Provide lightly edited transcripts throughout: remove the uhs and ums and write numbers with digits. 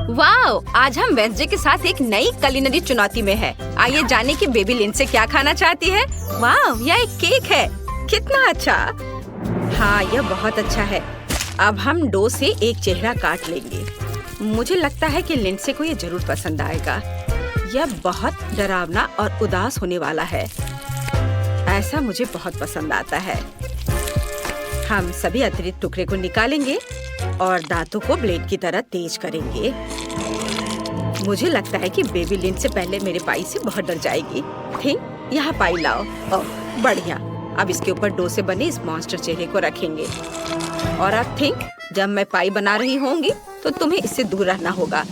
Wow, आज हम Wednesday के साथ एक नई कुलिनरी चुनौती में हैं। आइए जाने कि बेबी लिंडसे क्या खाना चाहती है। वाओ, यह एक केक है। कितना अच्छा। हाँ, यह बहुत अच्छा है। अब हम डो से एक चेहरा काट लेंगे। मुझे लगता है कि लिंडसे को ये जरूर पसंद आएगा। यह बहुत डरावना और उदास होने वाला है। ऐसा मुझे बहुत पसंद आता है। हम सभी अतिरिक्त टुकड़े को निकालेंगे और दांतों को ब्लेड की तरह तेज करेंगे। मुझे लगता है कि बेबी लिंडसे पहले मेरे पाई से बहुत डर जाएगी। थिंक, यहाँ पाई लाओ। ओह, बढ़िया। अब इसके ऊपर डो से बने इस मॉन्स्टर चेहरे को रखेंगे। और अब थिंक, जब मैं पाई बना रही होंगी तो तुम्हें इससे दूर रहना होगा।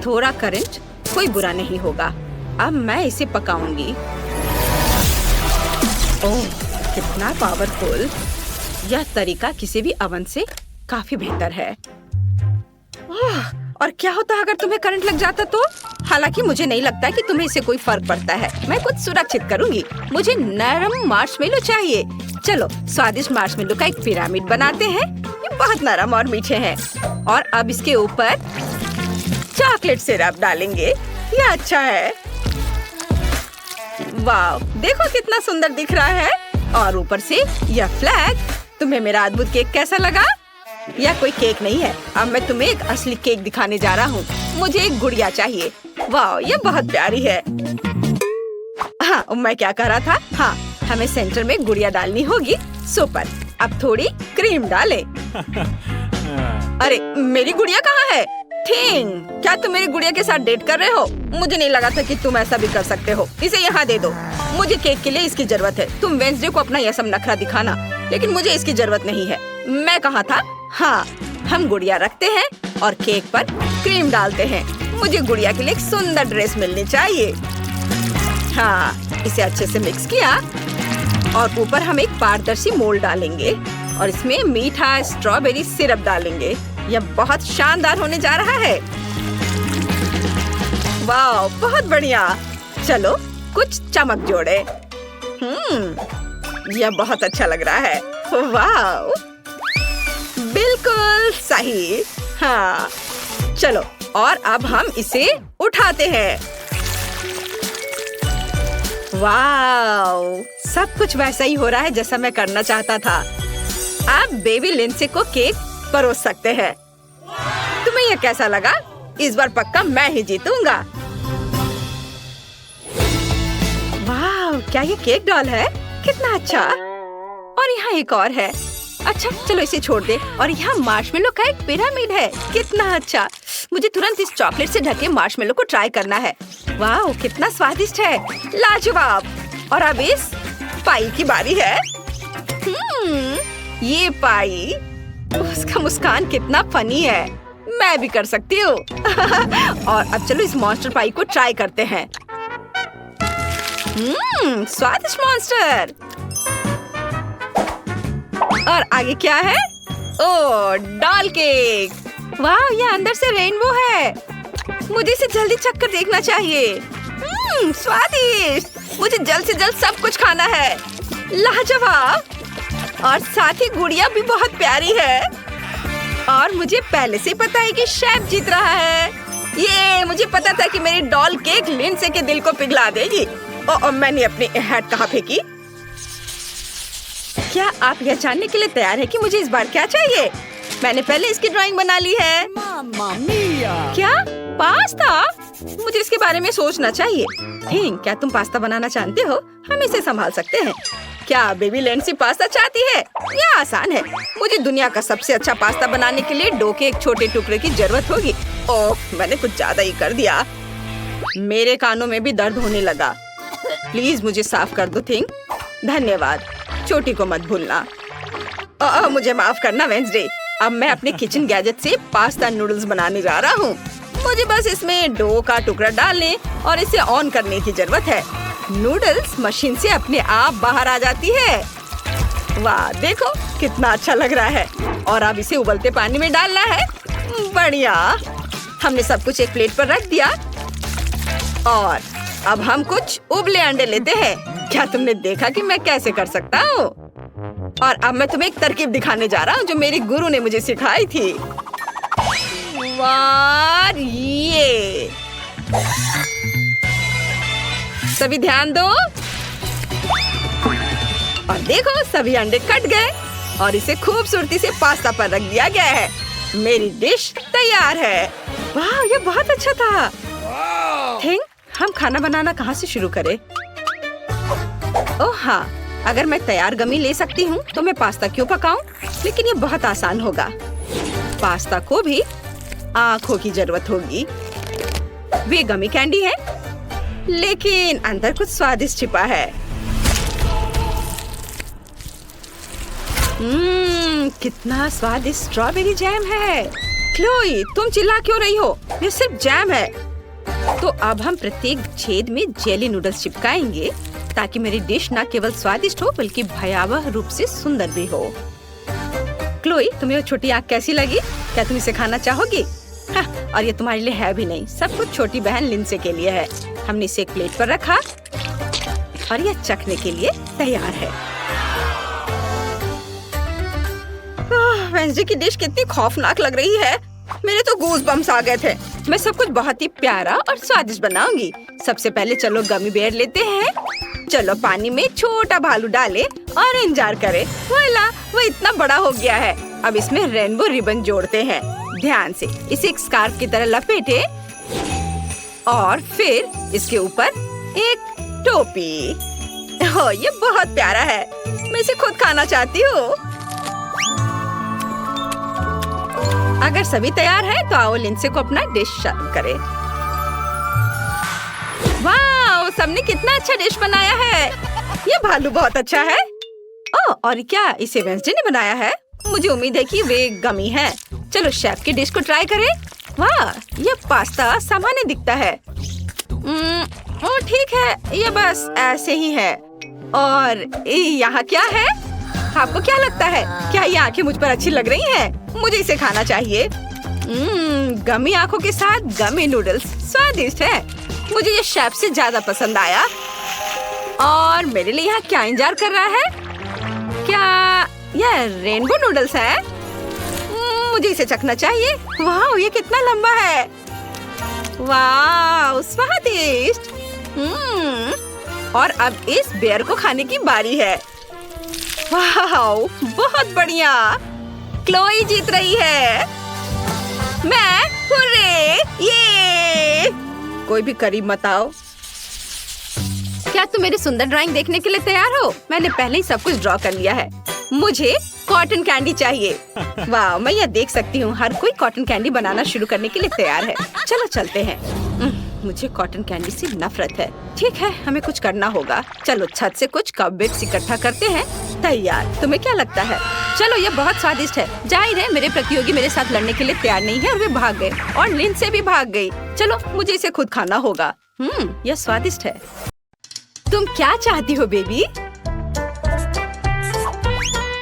थोड़ा करंट कोई बुरा नहीं होगा। अब मैं इसे पकाऊंगी। ओह, कितना पावरफुल। यह तरीका किसी भी अवन से काफी बेहतर है। और क्या होता अगर तुम्हें करंट लग जाता तो? हालांकि मुझे नहीं लगता कि तुम्हें इससे कोई फर्क पड़ता है। मैं कुछ सुरक्षित करूंगी। मुझे नरम मार्शमेलो चाहिए। चलो, स्वादिष्ट मार्शमेलो का एक पिरामिड बनाते हैं। ये बहुत नरम और मीठे हैं। और अब इसके ऊपर चॉकलेट सिरप डालेंगे। ये अच्छा है। वाह, देखो कितना सुंदर दिख रहा है। और ऊपर से यह फ्लैग। तुम्हें मेरा अद्भुत केक कैसा लगा? यह कोई केक नहीं है। अब मैं तुम्हें एक असली केक दिखाने जा रहा हूँ। मुझे एक गुड़िया चाहिए। वाह, ये बहुत प्यारी है। हाँ, मैं क्या कह रहा था? हाँ, हमें सेंटर में गुड़िया डालनी होगी। सुपर। अब थोड़ी क्रीम डालें। अरे, मेरी गुड़िया कहाँ है? थिंग, क्या तुम मेरी गुड़िया के साथ डेट कर रहे हो? मुझे नहीं लगा था कि तुम ऐसा भी कर सकते हो। इसे यहाँ दे दो। मुझे केक के लिए इसकी जरूरत है। तुम वेंसडे को अपना यह सब नखरा दिखाना, लेकिन मुझे इसकी जरूरत नहीं है। मैं कहा था? हाँ, हम गुड़िया रखते हैं और केक पर क्रीम डालते हैं। मुझे गुड़िया के लिए एक सुंदर ड्रेस मिलनी चाहिए। हाँ, इसे अच्छे से मिक्स किया और ऊपर हम एक पारदर्शी मोल्ड डालेंगे और इसमें मीठा स्ट्रॉबेरी सिरप डालेंगे। यह बहुत शानदार होने जा रहा है। वाह, बहुत बढ़िया। चलो, कुछ चमक जोड़े। यह बहुत अच्छा लग रहा है। वाह, बिल्कुल सही। हाँ, चलो, और अब हम इसे उठाते हैं। वाह, सब कुछ वैसा ही हो रहा है जैसा मैं करना चाहता था। अब बेबी लिंडसे को केक परोस सकते हैं। तुम्हें यह कैसा लगा? इस बार पक्का मैं ही जीतूंगा। वाह, क्या ये केक डॉल है? कितना अच्छा। और यहाँ एक और है। अच्छा, चलो इसे छोड़ दे। और यहाँ मार्शमेलो का एक पिरामिड है। कितना अच्छा। मुझे तुरंत इस चॉकलेट से ढके मार्शमेलो को ट्राई करना है। वाह, कितना स्वादिष्ट है। लाजवाब। और अब इस पाई की बारी है। ये पाई, उसका मुस्कान कितना फनी है। मैं भी कर सकती हूँ। और अब चलो इस मॉन्स्टर पाई को ट्राई करते हैं। स्वादिष्ट मॉन्स्टर। और आगे क्या है? ओह, डॉल केक। वाह, ये अंदर से रेनबो है। मुझे इसे जल्दी चखकर देखना चाहिए। स्वादिष्ट। मुझे जल्द से जल्द सब कुछ खाना है। लाजवाब। और साथ ही गुड़िया भी बहुत प्यारी है। और मुझे पहले से पता है कि शेफ जीत रहा है। ये मुझे पता था कि मेरी डॉल केक लिंडसे के दिल को पिघला देगी। और मैंने अपनी हैट कहाँ फेंकी? क्या आप यह जानने के लिए तैयार हैं कि मुझे इस बार क्या चाहिए? मैंने पहले इसकी ड्राइंग बना ली है। मामा मिया। क्या? पास्ता? मुझे इसके बारे में सोचना चाहिए। थिंक, क्या तुम पास्ता बनाना जानते हो? हम इसे संभाल सकते हैं। क्या बेबी लिंडसे पास्ता चाहती है? यह आसान है। मुझे दुनिया का सबसे अच्छा पास्ता बनाने के लिए डो के एक छोटे टुकड़े की जरूरत होगी। ओह, मैंने कुछ ज्यादा ही कर दिया। मेरे कानों में भी दर्द होने लगा। प्लीज मुझे साफ कर दो थिंक। धन्यवाद। चोटी को मत भूलना। मुझे माफ करना वेंसडे। अब मैं अपने किचन गैजेट से पास्ता नूडल्स बनाने जा रहा हूँ। मुझे बस इसमें डो का टुकड़ा डालने और इसे ऑन करने की जरूरत है। नूडल्स मशीन से अपने आप बाहर आ जाती है। वाह, देखो कितना अच्छा लग रहा है। और अब इसे उबलते पानी में डालना है। बढ़िया। हमने सब कुछ एक प्लेट पर रख दिया। और अब हम कुछ उबले अंडे लेते हैं। क्या तुमने देखा कि मैं कैसे कर सकता हूँ? और अब मैं तुम्हें एक तरकीब दिखाने जा रहा हूँ जो मेरी गुरु ने मुझे सिखाई थी। वाह, और ये सभी ध्यान दो और देखो सभी अंडे कट गए और इसे खूबसूरती से पास्ता पर रख दिया गया है। मेरी डिश तैयार है। वाह, ये बहुत अच्छा था। थिंक हम खाना बनाना कहाँ से शुरू करें? ओह हाँ, अगर मैं तैयार गमी ले सकती हूँ तो मैं पास्ता क्यों पकाऊं? लेकिन ये बहुत आसान होगा। पास्ता को भी आँखों की जरूरत होगी। वे गमी कैंडी है लेकिन अंदर कुछ स्वादिष्ट छिपा है। कितना स्वादिष्ट स्ट्रॉबेरी जैम है। क्लोई, तुम चिल्ला क्यों रही हो? ये सिर्फ जैम है। तो अब हम प्रत्येक छेद में जेली नूडल्स चिपकाएंगे ताकि मेरी डिश न केवल स्वादिष्ट हो बल्कि भयावह रूप से सुंदर भी हो। क्लोई, तुम्हें वो छोटी आँख कैसी लगी? क्या तुम इसे खाना चाहोगी? हाँ, और ये तुम्हारे लिए है भी नहीं, सब कुछ छोटी बहन लिंसे के लिए है। हमने इसे एक प्लेट पर रखा और ये चखने के लिए तैयार है। वेंसडे की डिश कितनी खौफनाक लग रही है। मेरे तो गूज़ बम्स आ गए थे। मैं सब कुछ बहुत ही प्यारा और स्वादिष्ट बनाऊंगी। सबसे पहले चलो गमी बेयर लेते हैं। चलो पानी में छोटा भालू डालें और इंतजार करें। वाला, वो इतना बड़ा हो गया है। अब इसमें रेनबो रिबन जोड़ते हैं। ध्यान से इसे एक स्कार्फ की तरह लपेटे और फिर इसके ऊपर एक टोपी। हो, ये बहुत प्यारा है। मैं इसे खुद खाना चाहती हूँ। अगर सभी तैयार है तो आओ लिंसे को अपना डिश सर्व करें। वाह, सबने कितना अच्छा डिश बनाया है। ये भालू बहुत अच्छा है। ओह, और क्या इसे वेंसडे ने बनाया है? मुझे उम्मीद है कि वे गमी है। चलो शेफ की डिश को ट्राई करें। वाह, ये पास्ता सामान्य दिखता है। ओह ठीक है, ये बस ऐसे ही है। और यहाँ क्या है? आपको क्या लगता है? क्या ये आंखें मुझ पर अच्छी लग रही हैं? मुझे इसे खाना चाहिए। गमी आंखों के साथ गमी नूडल्स स्वादिष्ट है। मुझे ये शेफ से ज्यादा पसंद आया। और मेरे लिए यहाँ क्या इंतजार कर रहा है? क्या यह रेनबो नूडल्स है? मुझे इसे चखना चाहिए। वाह, ये कितना लंबा है। वाह, स्वादिष्ट। और अब इस बेयर को खाने की बारी है। वाह, बहुत बढ़िया। क्लोई जीत रही है। मैं, हुर्रे, ये। कोई भी करीब मत आओ। क्या तुम मेरी सुंदर ड्राइंग देखने के लिए तैयार हो? मैंने पहले ही सब कुछ ड्रॉ कर लिया है। मुझे कॉटन कैंडी चाहिए। वाह, मैं यह देख सकती हूँ हर कोई कॉटन कैंडी बनाना शुरू करने के लिए तैयार है। चलो चलते हैं। मुझे कॉटन कैंडी से नफरत है। ठीक है, हमें कुछ करना होगा। चलो छत से कुछ कपबेब्स इकट्ठा करते हैं। तैयार। तुम्हें क्या लगता है? चलो, ये बहुत स्वादिष्ट है। जाहिर है मेरे प्रतियोगी मेरे साथ लड़ने के लिए तैयार नहीं है और वे भाग गए और लिंसे भी भाग गई। चलो, मुझे इसे खुद खाना होगा। यह स्वादिष्ट है। तुम क्या चाहती हो बेबी?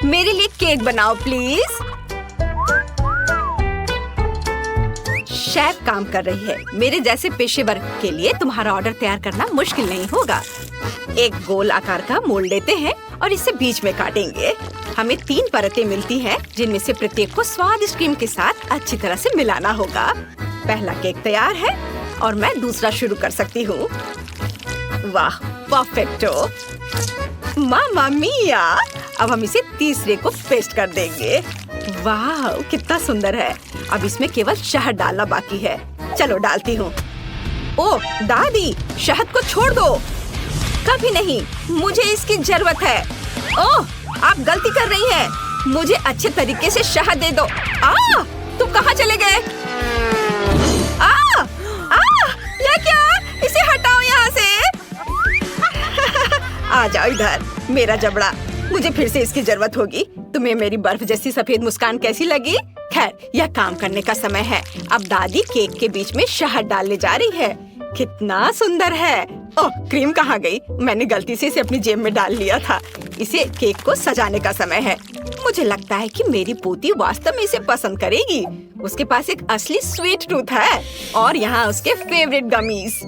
मेरे लिए केक बनाओ प्लीज। शेफ काम कर रही है। मेरे जैसे पेशेवर के लिए तुम्हारा ऑर्डर तैयार करना मुश्किल नहीं होगा। एक गोल आकार का मोल्ड लेते हैं और इसे बीच में काटेंगे। हमें 3 परतें मिलती हैं, जिनमें से प्रत्येक को स्वादिष्ट क्रीम के साथ अच्छी तरह से मिलाना होगा। पहला केक तैयार है और मैं दूसरा शुरू कर सकती हूँ। वाह, परफेक्टो। मामा मिया। अब हम इसे तीसरे को पेस्ट कर देंगे। वाह, कितना सुंदर है। अब इसमें केवल शहद डालना बाकी है। चलो डालती हूँ। ओह दादी, शहद को छोड़ दो। कभी नहीं, मुझे इसकी जरूरत है। ओह, आप गलती कर रही हैं। मुझे अच्छे तरीके से शहद दे दो। तुम कहाँ चले गए? ये क्या? इसे हटाओ यहाँ से। आ जाओ इधर, मेरा जबड़ा। मुझे फिर से इसकी जरूरत होगी। तुम्हें मेरी बर्फ जैसी सफेद मुस्कान कैसी लगी? खैर, यह काम करने का समय है। अब दादी केक के बीच में शहद डालने जा रही है। कितना सुंदर है। ओह, क्रीम कहाँ गई? मैंने गलती से इसे अपनी जेब में डाल लिया था। इसे केक को सजाने का समय है। मुझे लगता है कि मेरी पोती वास्तव में इसे पसंद करेगी। उसके पास एक असली स्वीट टूथ है और यहाँ उसके फेवरेट गमीज।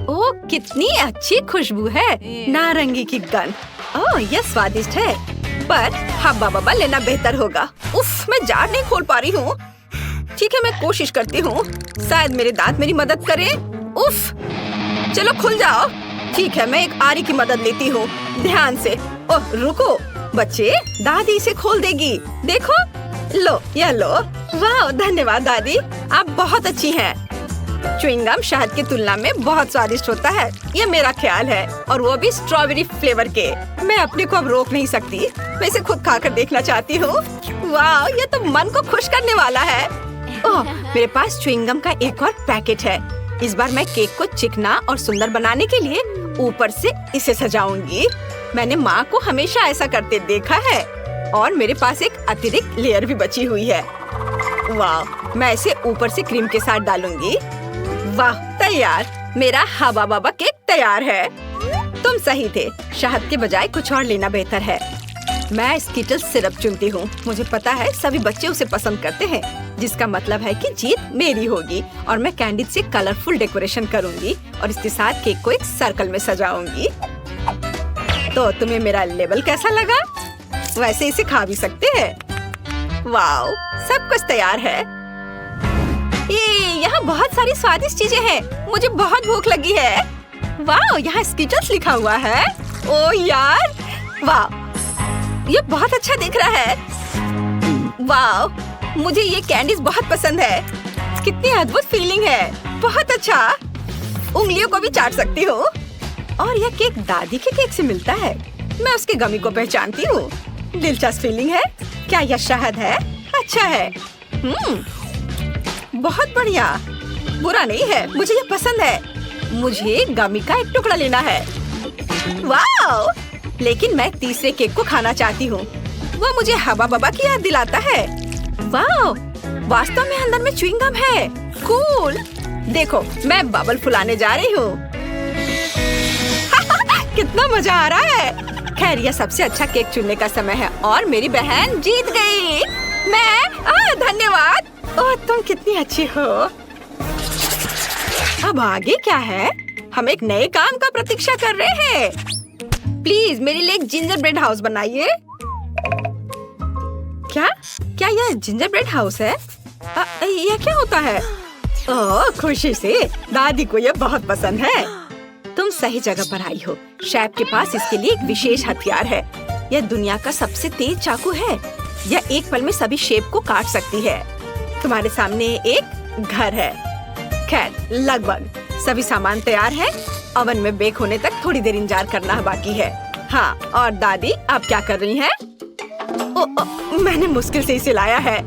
ओह, कितनी अच्छी खुशबू है। नारंगी की गंध। ओह, यह स्वादिष्ट है, पर हब्बा बब्बा लेना बेहतर होगा। उफ, मैं जार नहीं खोल पा रही हूँ। ठीक है, मैं कोशिश करती हूँ। शायद मेरे दांत मेरी मदद करें। उफ, चलो खुल जाओ। ठीक है, मैं एक आरी की मदद लेती हूँ। ध्यान से। ओह रुको बच्चे, दादी इसे खोल देगी। देखो, लो या लो। वाह, धन्यवाद दादी, आप बहुत अच्छी हैं। च्युइंगम शहद की तुलना में बहुत स्वादिष्ट होता है, ये मेरा ख्याल है, और वो भी स्ट्रॉबेरी फ्लेवर के। मैं अपने को अब रोक नहीं सकती, मैं इसे खुद खाकर देखना चाहती हूँ। वाह, ये तो मन को खुश करने वाला है। ओह, मेरे पास च्युइंगम का एक और पैकेट है। इस बार मैं केक को चिकना और सुंदर बनाने के लिए ऊपर से इसे सजाऊंगी। मैंने माँ को हमेशा ऐसा करते देखा है, और मेरे पास एक अतिरिक्त लेयर भी बची हुई है। वाह, मैं इसे ऊपर से क्रीम के साथ डालूंगी। वाह, तैयार। मेरा हवा बाबा केक तैयार है। तुम सही थे, शहद के बजाय कुछ और लेना बेहतर है। मैं स्कीटल सिरप चुनती हूँ। मुझे पता है सभी बच्चे उसे पसंद करते हैं, जिसका मतलब है कि जीत मेरी होगी। और मैं कैंडी से कलरफुल डेकोरेशन करूँगी और इसके साथ केक को एक सर्कल में सजाऊंगी। तो तुम्हें मेरा लेबल कैसा लगा? वैसे इसे खा भी सकते हैं। वाओ, सब कुछ तैयार है। यहाँ बहुत सारी स्वादिष्ट चीजें हैं। मुझे बहुत भूख लगी है। वाओ, यहाँ स्कीटल्स लिखा हुआ है। ओ यार, वाह, ये बहुत अच्छा दिख रहा है। वाओ, मुझे ये कैंडीज बहुत पसंद है। कितनी अद्भुत फीलिंग है। बहुत अच्छा, उंगलियों को भी चाट सकती हूँ। और यह केक दादी के केक से मिलता है। मैं उसके गमी को पहचानती हूँ। दिलचस्प फीलिंग है। क्या यह शहद है? अच्छा है। बहुत बढ़िया, बुरा नहीं है, मुझे ये पसंद है। मुझे गमी का एक टुकड़ा लेना है। वाओ, लेकिन मैं तीसरे केक को खाना चाहती हूँ। वो मुझे हवा बाबा की याद दिलाता है। वाओ, वास्तव में अंदर में च्युइंगम है। कूल। देखो, मैं बबल फुलाने जा रही हूँ। कितना मजा आ रहा है। खैर, यह सबसे अच्छा केक चुनने का समय है और मेरी बहन जीत गई। धन्यवाद। ओह, तुम कितनी अच्छी हो। अब आगे क्या है? हम एक नए काम का प्रतीक्षा कर रहे हैं। प्लीज मेरे लिए एक जिंजर ब्रेड हाउस बनाइए। क्या यह जिंजर ब्रेड हाउस है? यह क्या होता है? ओह, खुशी से, दादी को यह बहुत पसंद है। तुम सही जगह पर आई हो। शेफ के पास इसके लिए एक विशेष हथियार है। यह दुनिया का सबसे तेज चाकू है। यह एक पल में सभी शेप को काट सकती है। तुम्हारे सामने एक घर है। खैर, लगभग सभी सामान तैयार है। ओवन में बेक होने तक थोड़ी देर इंतजार करना बाकी है। हाँ, और दादी आप क्या कर रही हैं? मैंने मुश्किल से इसे लाया है।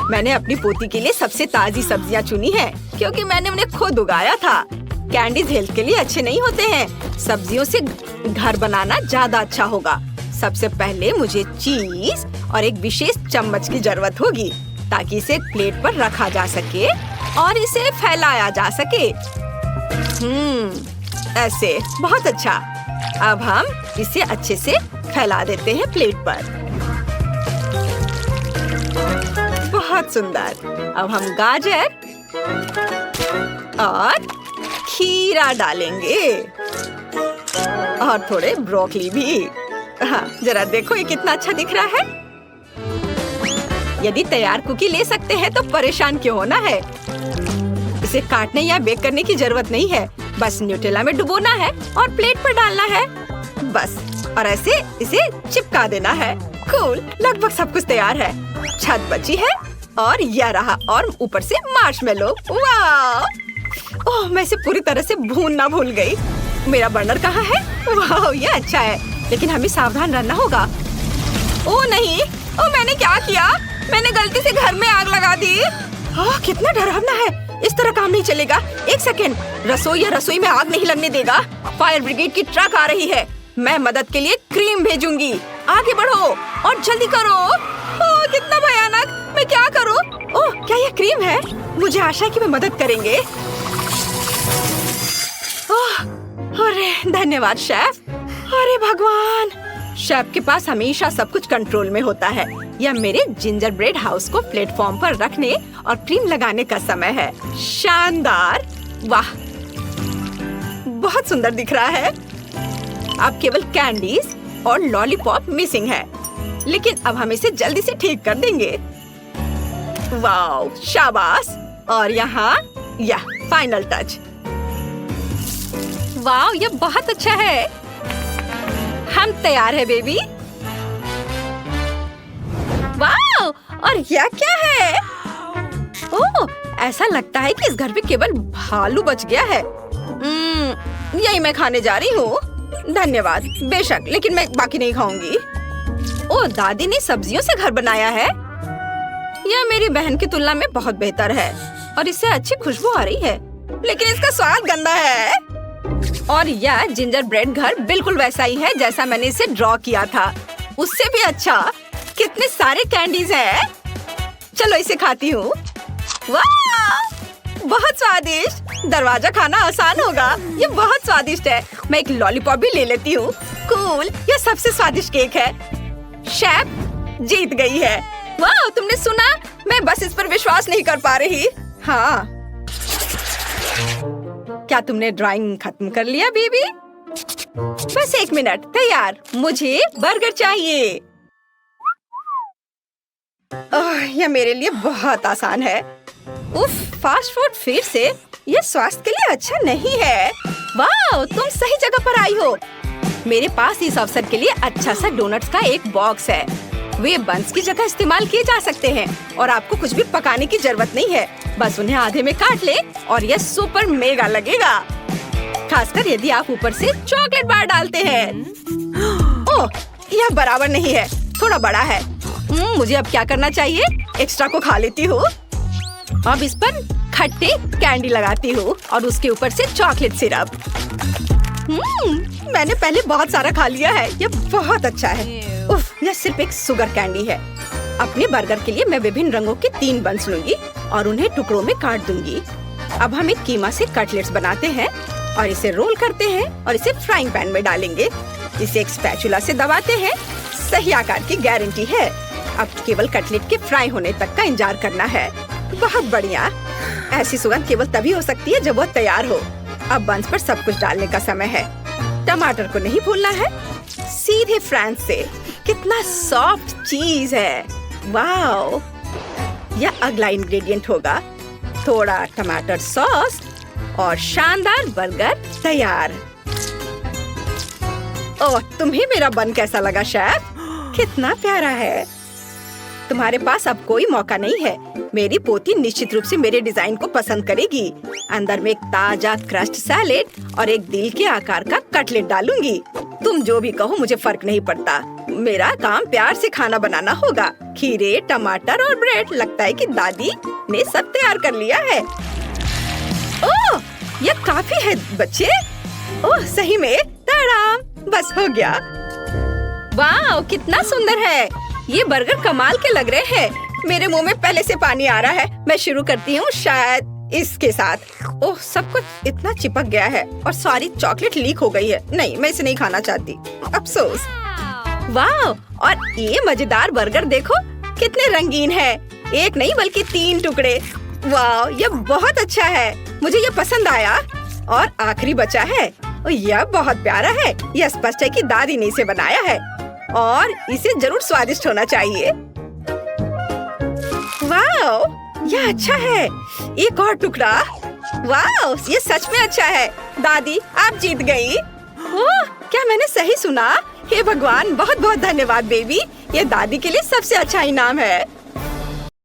मैंने अपनी पोती के लिए सबसे ताजी सब्जियां चुनी है, क्योंकि मैंने उन्हें खुद उगाया था। कैंडीज हेल्थ के लिए अच्छे नहीं होते हैं। सब्जियों से घर बनाना ज्यादा अच्छा होगा। सबसे पहले मुझे चीज और एक विशेष चम्मच की जरूरत होगी, ताकि इसे प्लेट पर रखा जा सके और इसे फैलाया जा सके। ऐसे, बहुत अच्छा। अब हम इसे अच्छे से फैला देते हैं प्लेट पर। बहुत सुंदर। अब हम गाजर और खीरा डालेंगे और थोड़े ब्रोकली भी। हाँ, जरा देखो ये कितना अच्छा दिख रहा है। यदि तैयार कुकी ले सकते हैं तो परेशान क्यों होना है। इसे काटने या बेक करने की जरूरत नहीं है। बस न्यूटेला में डुबोना है और प्लेट पर डालना है। बस, और ऐसे इसे चिपका देना है। कूल, लगभग सब कुछ तैयार है। छत बची है और यह रहा, और ऊपर से मार्शमेलो। वाह! ओह, मैं इसे पूरी तरह से भूनना भूल गई। मेरा बर्नर कहाँ है? वाह, ये अच्छा है, लेकिन हमें सावधान रहना होगा। ओह नहीं, ओह मैंने क्या किया? मैंने गलती से घर में आग लगा दी। ओह, कितना डरावना है। इस तरह काम नहीं चलेगा। एक सेकेंड, रसोई में आग नहीं लगने देगा। फायर ब्रिगेड की ट्रक आ रही है। मैं मदद के लिए क्रीम भेजूंगी। आगे बढ़ो और जल्दी करो। ओह, कितना भयानक। मैं क्या करूं? ओह, क्या यह क्रीम है? मुझे आशा है कि वे मदद करेंगे। ओह, अरे धन्यवाद शेफ। अरे भगवान, शेफ के पास हमेशा सब कुछ कंट्रोल में होता है। यह मेरे जिंजर ब्रेड हाउस को प्लेटफॉर्म पर रखने और क्रीम लगाने का समय है। शानदार। वाह, बहुत सुंदर दिख रहा है। अब केवल कैंडीज और लॉलीपॉप मिसिंग है, लेकिन अब हम इसे जल्दी से ठीक कर देंगे। वाओ, शाबाश। और यहाँ या फाइनल टच। वाओ, ये बहुत अच्छा है। हम तैयार है बेबी। वाओ, और यह क्या है? ओह, ऐसा लगता है कि इस घर में केवल भालू बच गया है। यही मैं खाने जा रही हूँ। धन्यवाद। बेशक, लेकिन मैं बाकी नहीं खाऊंगी। ओह, दादी ने सब्जियों से घर बनाया है। यह मेरी बहन की तुलना में बहुत बेहतर है और इससे अच्छी खुशबू आ रही है, लेकिन इसका स्वाद गंदा है। और यह जिंजर ब्रेड घर बिल्कुल वैसा ही है जैसा मैंने इसे ड्रॉ किया था, उससे भी अच्छा। कितने सारे कैंडीज हैं। चलो इसे खाती हूँ। वाह, बहुत स्वादिष्ट। दरवाजा खाना आसान होगा। ये बहुत स्वादिष्ट है। मैं एक लॉलीपॉप भी ले लेती हूँ। कूल, यह सबसे स्वादिष्ट केक है। शेफ जीत गई है। वाह, तुमने सुना? मैं बस इस पर विश्वास नहीं कर पा रही। हाँ, क्या तुमने ड्राइंग खत्म कर लिया बेबी? बस 1 मिनट। तैयार। मुझे बर्गर चाहिए। यह मेरे लिए बहुत आसान है। उफ, फास्ट फूड फिर से? यह स्वास्थ्य के लिए अच्छा नहीं है। वाह, तुम सही जगह पर आई हो। मेरे पास इस अवसर के लिए अच्छा सा डोनट्स का एक बॉक्स है। वे बंस की जगह इस्तेमाल किए जा सकते हैं और आपको कुछ भी पकाने की जरूरत नहीं है। बस उन्हें आधे में काट ले और यह सुपर मेगा लगेगा, खासकर यदि आप ऊपर से चॉकलेट बार डालते हैं। ओह, यह बराबर नहीं है, थोड़ा बड़ा है। मुझे अब क्या करना चाहिए? एक्स्ट्रा को खा लेती हूँ। अब इस पर खट्टे कैंडी लगाती हूँ और उसके ऊपर से चॉकलेट सिरप। मैंने पहले बहुत सारा खा लिया है। यह बहुत अच्छा है। उफ, यह सिर्फ एक शुगर कैंडी है। अपने बर्गर के लिए मैं विभिन्न रंगों के 3 बंस लूंगी और उन्हें टुकड़ों में काट दूंगी। अब हम एक कीमा से कटलेट्स बनाते हैं और इसे रोल करते हैं और इसे फ्राइंग पैन में डालेंगे। इसे एक स्पैचुला से दबाते हैं। सही आकार की गारंटी है। अब केवल कटलेट के फ्राई होने तक का इंतजार करना है। बहुत बढ़िया। ऐसी सुगंध केवल तभी हो सकती है जब वह तैयार हो। अब बंस पर सब कुछ डालने का समय है। टमाटर को नहीं भूलना है। सीधे फ्रांस से। कितना सॉफ्ट चीज है। वाओ, यह अगला इंग्रेडिएंट होगा। थोड़ा टमाटर सॉस और शानदार बर्गर तैयार। ओह, तुम्हें मेरा बन कैसा लगा शेफ? कितना प्यारा है। तुम्हारे पास अब कोई मौका नहीं है। मेरी पोती निश्चित रूप से मेरे डिजाइन को पसंद करेगी। अंदर में एक ताजा क्रस्ट सैलेड और एक दिल के आकार का कटलेट डालूंगी। तुम जो भी कहो, मुझे फर्क नहीं पड़ता। मेरा काम प्यार से खाना बनाना होगा। खीरे, टमाटर और ब्रेड। लगता है कि दादी ने सब तैयार कर लिया है। ओह, यह काफी है बच्चे। ओह, सही में ताराम, बस हो गया। वाह, कितना सुंदर है। ये बर्गर कमाल के लग रहे हैं। मेरे मुंह में पहले से पानी आ रहा है। मैं शुरू करती हूँ शायद इसके साथ। ओह, सब कुछ इतना चिपक गया है और सारी चॉकलेट लीक हो गई है। नहीं, मैं इसे नहीं खाना चाहती। अफसोस। वाह, और ये मजेदार बर्गर देखो, कितने रंगीन है। एक नहीं बल्कि 3 टुकड़े। वाह, यह बहुत अच्छा है। मुझे यह पसंद आया। और आखिरी बचा है। यह बहुत प्यारा है। यह स्पष्ट है कि दादी ने इसे बनाया है और इसे जरूर स्वादिष्ट होना चाहिए। वाह, यह अच्छा है। एक और टुकड़ा। वाह, ये सच में अच्छा है। दादी, आप जीत गई। ओह, क्या मैंने सही सुना? हे भगवान, बहुत बहुत धन्यवाद बेबी। ये दादी के लिए सबसे अच्छा इनाम है।